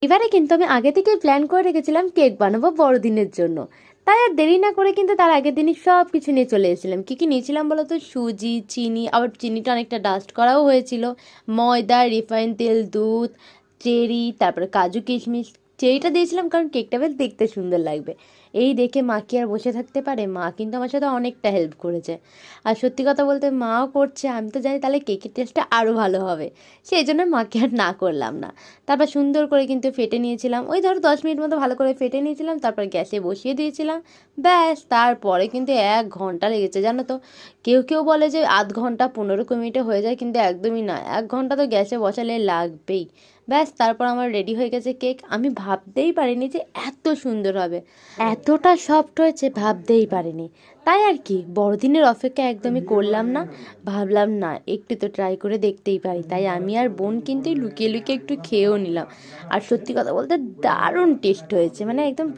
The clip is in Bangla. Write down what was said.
এবারে কিন্তু আমি আগে থেকেই প্ল্যান করে রেখেছিলাম কেক বানাবো বড়দিনের জন্য। তাই আর দেরি না করে কিন্তু তার আগের দিনই সব কিছু নিয়ে চলে এসেছিলাম। কী কী নিয়েছিলাম বলো তো? সুজি, চিনি, আবার চিনিটা অনেকটা ডাস্ট করাও হয়েছিল, ময়দা, রিফাইন তেল, দুধ, চেরি, তারপরে কাজু কিশমিশ। চেরিটা দিয়েছিলাম কারণ কেকটা বেশ দেখতে সুন্দর লাগবে। এই দেখে মা কি আর বসে থাকতে পারে? মা কিন্তু আমার সাথে অনেকটা হেল্প করেছে। আর সত্যি কথা বলতে মাও করছে, আমি তো জানি তাহলে কেকের টেস্টটা আরও ভালো হবে, সেই জন্য মাকে আর না করলাম না। তারপর সুন্দর করে কিন্তু ফেটে নিয়েছিলাম, ওই ধরো 10 মিনিট মতো ভালো করে ফেটে নিয়েছিলাম, তারপর গ্যাসে বসিয়ে দিয়েছিলাম। ব্যাস, তারপরে কিন্তু 1 ঘন্টা লেগেছে জানো তো। কেউ কেউ বলে যে আধ ঘন্টা 15-20 মিনিটে হয়ে যায়, কিন্তু একদমই না, 1 ঘন্টা তো গ্যাসে বসালে লাগবেই। ব্যাস, তারপর আমার রেডি হয়ে গেছে কেক। আমি ভাবতেই পারিনি যে এত সুন্দর হবে, এতটা সফট হয়েছে ভাবতেই পারিনি। তাই আর কি, বড়দিনের অপেক্ষা একদমই করলাম না। ভাবলাম না, একটু তো ট্রাই করে দেখতেই পারি। তাই আমি আর বোন কিন্তু লুকিয়ে লুকিয়ে একটু খেয়েও নিলাম। আর সত্যি কথা বলতে দারুণ টেস্ট হয়েছে, মানে একদম